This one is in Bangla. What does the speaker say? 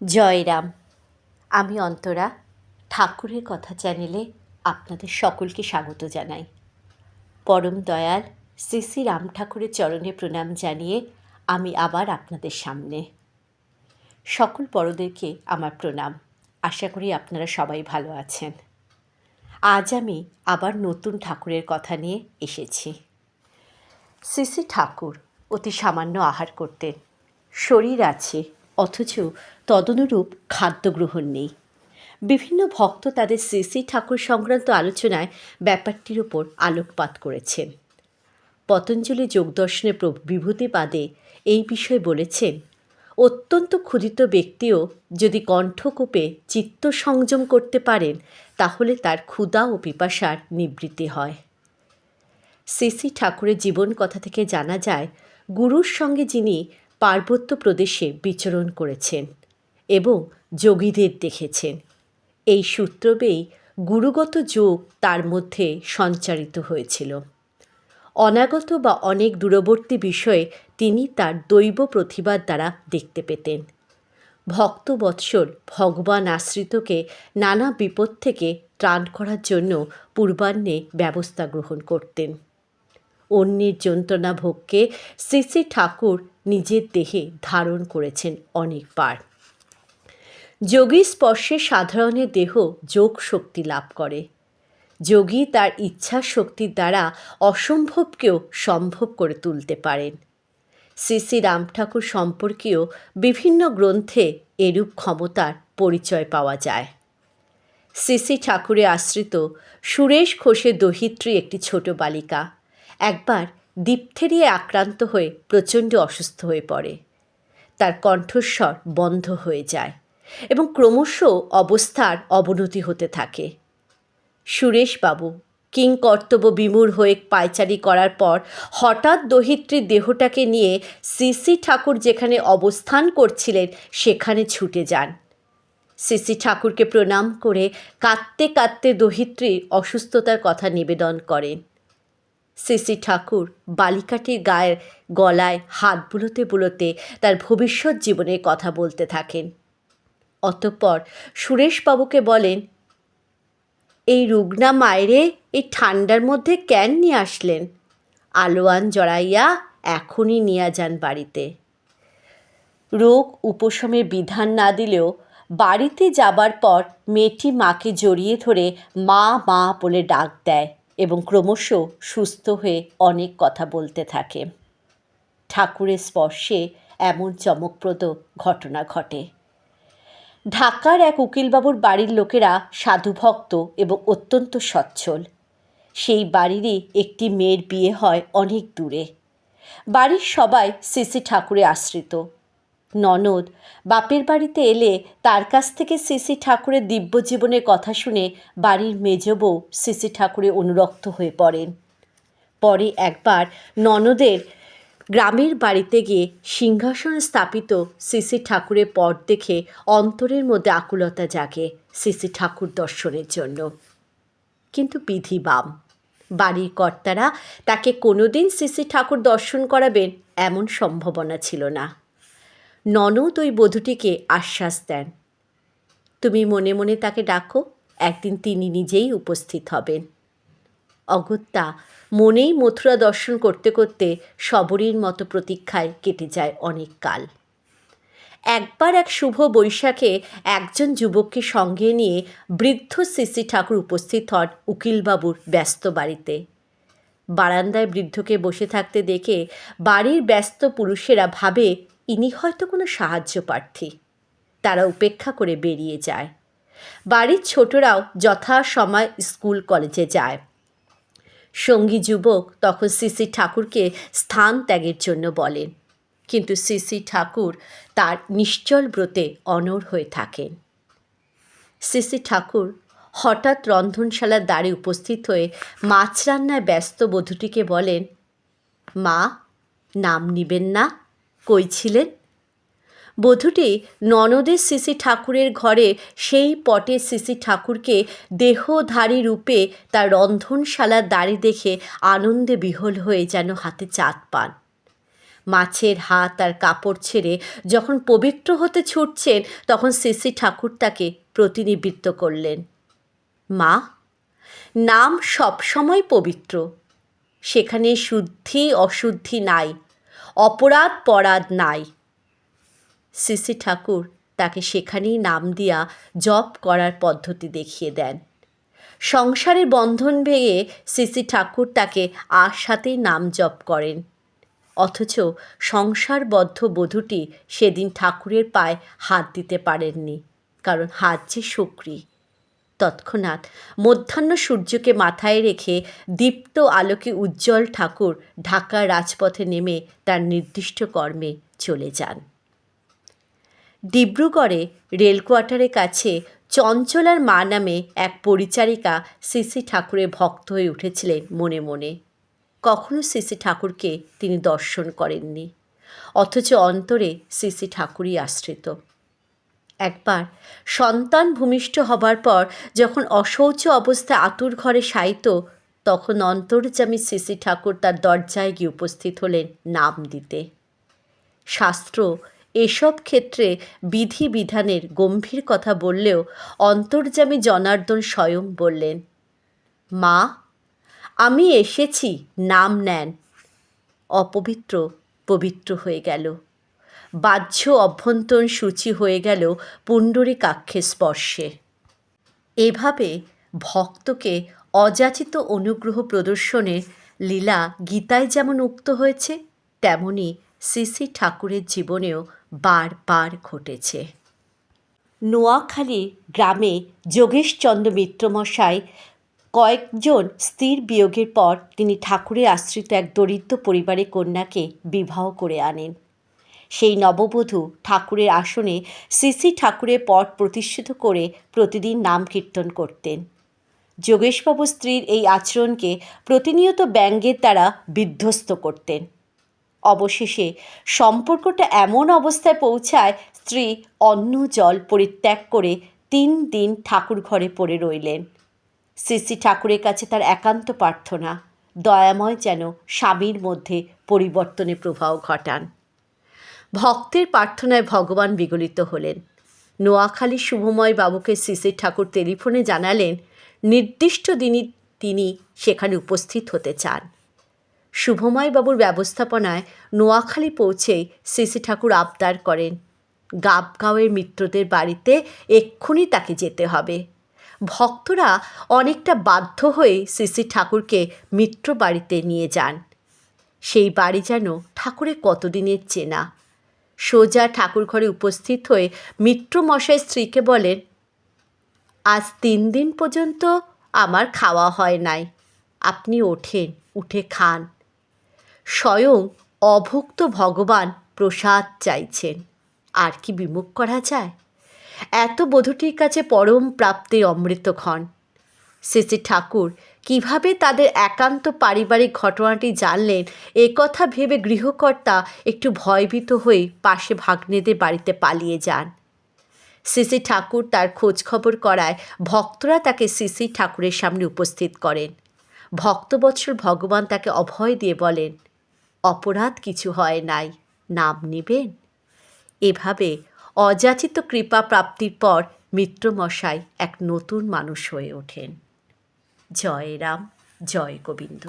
জয়রাম। আমি অন্তরা ঠাকুরের কথা চ্যানেলে আপনাদের সকলকে স্বাগত জানাই। পরম দয়াল শ্রী শ্রী রাম ঠাকুরের চরণে প্রণাম জানিয়ে আমি আবার আপনাদের সামনে। সকল বড়দেরকে আমার প্রণাম। আশা করি আপনারা সবাই ভালো আছেন। আজ আমি আবার নতুন ঠাকুরের কথা নিয়ে এসেছি। শ্রী শ্রী ঠাকুর অতি সামান্য আহার করতেন। শরীর আছে, অথচ তদনুরূপ খাদ্য গ্রহণ নেই। বিভিন্ন ভক্ত তাদের শ্রী শ্রী ঠাকুর সংক্রান্ত আলোচনায় ব্যাপারটির উপর আলোকপাত করেছেন। পতঞ্জলি যোগদর্শনে বিভূতিপাদে এই বিষয়ে বলেছেন, অত্যন্ত ক্ষুধিত ব্যক্তিও যদি কণ্ঠকূপে চিত্ত সংযম করতে পারেন, তাহলে তার ক্ষুধা ও পিপাসার নিবৃত্তি হয়। শ্রী শ্রী ঠাকুরের জীবন কথা থেকে জানা যায়, গুরুর সঙ্গে যিনি পার্বত্য প্রদেশে বিচরণ করেছেন এবং যোগীদের দেখেছেন, এই সূত্র বেয়েই গুরুগত যোগ তার মধ্যে সঞ্চারিত হয়েছিল। অনাগত বা অনেক দূরবর্তী বিষয়ে তিনি তার দৈব প্রতিভার দ্বারা দেখতে পেতেন। ভক্তবৎসল ভগবান আশ্রিতকে নানা বিপদ থেকে ত্রাণ করার জন্য পূর্বাহ্নে ব্যবস্থা গ্রহণ করতেন। অন্যের যন্ত্রণা ভোগকে শ্রী শ্রী ঠাকুর নিজের দেহে ধারণ করেছেন অনেকবার। যোগী স্পর্শে সাধারণের দেহ যোগ শক্তি লাভ করে। যোগী তার ইচ্ছা শক্তির দ্বারা অসম্ভবকেও সম্ভব করে তুলতে পারেন। শ্রী শ্রী রাম ঠাকুর সম্পর্কেও বিভিন্ন গ্রন্থে এরূপ ক্ষমতার পরিচয় পাওয়া যায়। শ্রী শ্রী ঠাকুরে আশ্রিত সুরেশ ঘোষের দহিত্রী একটি ছোট বালিকা একবার ডিপথেরিয়ায় আক্রান্ত হয়ে প্রচণ্ড অসুস্থ হয়ে পড়ে। তার কণ্ঠস্বর বন্ধ হয়ে যায় এবং ক্রমশ অবস্থার অবনতি হতে থাকে। সুরেশবাবু কিংকর্তব্য বিমূঢ় হয়ে পায়চারি করার পর হঠাৎ দহিত্রীর দেহটাকে নিয়ে শ্রী শ্রী ঠাকুর যেখানে অবস্থান করছিলেন সেখানে ছুটে যান। শ্রী শ্রী ঠাকুরকে প্রণাম করে কাঁদতে কাঁদতে দহিত্রীর অসুস্থতার কথা নিবেদন করেন। শ্রী শ্রী ঠাকুর বালিকাটির গলায় হাত বুলোতে বুলোতে তার ভবিষ্যৎ জীবনের কথা বলতে থাকেন। অতঃপর সুরেশবাবুকে বলেন, এই রুগ্না মায়েরে এই ঠান্ডার মধ্যে কেন নিয়ে আসলেন? আলোয়ান জড়াইয়া এখনই নিয়ে যান বাড়িতে। রোগ উপশমের বিধান না দিলেও বাড়িতে যাবার পর মেয়েটি মাকে জড়িয়ে ধরে মা মা বলে ডাক দেয় এবং ক্রমশ সুস্থ হয়ে অনেক কথা বলতে থাকে। ঠাকুরের স্পর্শে এমন চমকপ্রদ ঘটনা ঘটে। ঢাকার এক উকিলবাবুর বাড়ির লোকেরা সাধুভক্ত এবং অত্যন্ত সচ্ছল। সেই বাড়িরই একটি মেয়ের বিয়ে হয় অনেক দূরে। বাড়ির সবাই শ্রী শ্রী ঠাকুরে আশ্রিত। ননদ বাপের বাড়িতে এলে তার কাছ থেকে শ্রী শ্রী ঠাকুরের দিব্য জীবনের কথা শুনে বাড়ির মেজ বউ শ্রী শ্রী ঠাকুরে অনুরক্ত হয়ে পড়েন। পরে একবার ননদের গ্রামের বাড়িতে গিয়ে সিংহাসনে স্থাপিত শ্রী শ্রী ঠাকুরের পট দেখে অন্তরের মধ্যে আকুলতা জাগে শ্রী শ্রী ঠাকুর দর্শনের জন্য। কিন্তু বিধি বাম, বাড়ির কর্তারা তাকে কোনোদিন শ্রী শ্রী ঠাকুর দর্শন করাবেন এমন সম্ভাবনা ছিল না। ননদ ওই বধূটিকে আশ্বাস দেন, তুমি মনে মনে তাকে ডাকো, একদিন তিনি নিজেই উপস্থিত হবেন। অগত্যা মনেই মথুরা দর্শন করতে করতে শবরীর মতো প্রতীক্ষায় কেটে যায় অনেক কাল। একবার এক শুভ বৈশাখে একজন যুবককে সঙ্গে নিয়ে বৃদ্ধ শ্রী শ্রী ঠাকুর উপস্থিত হন উকিলবাবুর ব্যস্ত বাড়িতে। বারান্দায় বৃদ্ধকে বসে থাকতে দেখে বাড়ির ব্যস্ত পুরুষেরা ভাবে ইনি হয়তো কোনো সাহায্য প্রার্থী। তারা উপেক্ষা করে বেরিয়ে যায়। বাড়ির ছোটরাও যথাসময় স্কুল কলেজে যায়। সঙ্গী যুবক তখন শ্রী শ্রী ঠাকুরকে স্থান ত্যাগের জন্য বলেন, কিন্তু শ্রী শ্রী ঠাকুর তার নিশ্চল ব্রতে অনড় হয়ে থাকেন। শ্রী শ্রী ঠাকুর হঠাৎ রন্ধনশালার দ্বারে উপস্থিত হয়ে মাছ রান্নায় ব্যস্ত বধূটিকে বলেন, মা, নাম নিবেন না? কই ছিলেন? বধূটি ননদের শ্রী শ্রী ঠাকুরের ঘরে সেই পটে শ্রী শ্রী ঠাকুরকে দেহধারী রূপে তার রন্ধনশালার দ্বারে দেখে আনন্দে বিহ্বল হয়ে যেন হাতে চাঁদ পান। মাছের হাত আর কাপড় ছেড়ে যখন পবিত্র হতে ছুটছেন, তখন শ্রী ঠাকুর তাকে প্রতিনিবৃত্ত করলেন। মা, নাম সবসময় পবিত্র, সেখানে শুদ্ধি অশুদ্ধি নাই, অপরাধ পরাধ নাই। শ্রী ঠাকুর তাকে সেখানেই নাম দিয়া জপ করার পদ্ধতি দেখিয়ে দেন। সংসারের বন্ধন ভেঙে শ্রী ঠাকুর তাকে আর সাথেই নাম জপ করেন। অথচ সংসারবদ্ধ বধূটি সেদিন ঠাকুরের পায়ে হাত দিতে পারেননি, কারণ হাত যে শুকরি। তৎক্ষণাৎ মধ্যাহ্ন সূর্যকে মাথায় রেখে দীপ্ত আলোকে উজ্জ্বল ঠাকুর ঢাকার রাজপথে নেমে তার নির্দিষ্ট কর্মে চলে যান। ডিব্রুগড়ে রেল কোয়ার্টারের কাছে চঞ্চলার মা নামে এক পরিচারিকা শ্রী ঠাকুরের ভক্ত হয়ে উঠেছিলেন মনে মনে। কখনো শ্রী ঠাকুরকে তিনি দর্শন করেননি, অথচ অন্তরে শ্রী ঠাকুরই আশ্রিত। একবার সন্তান ভূমিষ্ঠ হবার পর যখন অশৌচ অবস্থায় আতুর ঘরে শায়িত, তখন অন্তর্যামী শ্রী ঠাকুর তার দরজায় গিয়ে উপস্থিত হলেন নাম দিতে। শাস্ত্র এসব ক্ষেত্রে বিধিবিধানের গম্ভীর কথা বললেও অন্তর্যামী জনার্দন স্বয়ং বললেন, মা, আমি এসেছি, নাম নেন। অপবিত্র পবিত্র হয়ে গেল, বাহ্য অভ্যন্তরীণ সূচি হয়ে গেল পুণ্ডরীকাক্ষের স্পর্শে। এভাবে ভক্তকে অযাচিত অনুগ্রহ প্রদর্শনের লীলা গীতায় যেমন উক্ত হয়েছে, তেমনি শ্রী ঠাকুরের জীবনেও বারবার ঘটেছে। নোয়াখালী গ্রামে যোগেশচন্দ্র মিত্রমশাই কয়েকজন স্ত্রীর বিয়োগের পর তিনি ঠাকুরের আশ্রিত এক দরিদ্র পরিবারের কন্যাকে বিবাহ করে আনেন। সেই নববধূ ঠাকুরের আসনে শ্রী ঠাকুরের পট প্রতিষ্ঠিত করে প্রতিদিন নাম কীর্তন করতেন। যোগেশবাবু স্ত্রীর এই আচরণকে প্রতিনিয়ত ব্যঙ্গের দ্বারা বিধ্বস্ত করতেন। অবশেষে সম্পর্কটা এমন অবস্থায় পৌঁছায়, স্ত্রী অন্ন জল পরিত্যাগ করে 3 দিন ঠাকুর ঘরে পড়ে রইলেন। শ্রী ঠাকুরের কাছে তার একান্ত প্রার্থনা, দয়াময় যেন স্বামীর মধ্যে পরিবর্তনের প্রভাব ঘটান। ভক্তের প্রার্থনায় ভগবান বিগলিত হলেন। নোয়াখালী শুভময় বাবুকে শ্রী ঠাকুর টেলিফোনে জানালেন নির্দিষ্ট দিনই তিনি সেখানে উপস্থিত হতে চান। শুভময় বাবুর ব্যবস্থাপনায় নোয়াখালী পৌঁছেই শ্রী ঠাকুর আবদার করেন, গাবগাঁওয়ের মিত্রদের বাড়িতে এক্ষুনি তাকে যেতে হবে। ভক্তরা অনেকটা বাধ্য হয়ে শ্রী ঠাকুরকে মিত্র বাড়িতে নিয়ে যান। সেই বাড়ি যেন ঠাকুরের কতদিনের চেনা। সোজা ঠাকুর ঘরে উপস্থিত হয়ে মিত্রমশাই স্ত্রীকে বলেন, আজ 3 দিন পর্যন্ত আমার খাওয়া হয় নাই, আপনি ওঠেন, উঠে খান। স্বয়ং অভুক্ত ভগবান প্রসাদ চাইছেন, আর কি বিমুখ করা যায়? এত বধূটির কাছে পরম প্রাপ্তির অমৃতক্ষণ। শ্রী ঠাকুর কিভাবে তাদের একান্ত পারিবারিক ঘটনাটি জানলেন, এ কথা ভেবে গৃহকর্তা একটু ভয়ভীত হয়ে পাশে ভাগ্নেদের বাড়িতে পালিয়ে যান। শ্রী ঠাকুর তার খোঁজখবর করায় ভক্তরা তাকে শ্রী ঠাকুরের সামনে উপস্থিত করেন। ভক্তবৎসল ভগবান তাকে অভয় দিয়ে বলেন, অপরাধ কিছু হয় নাই, নাম নেবেন। এভাবে অযাচিত কৃপা প্রাপ্তির পর মিত্রমশাই এক নতুন মানুষ হয়ে ওঠেন। জয় রাম, জয় গোবিন্দ।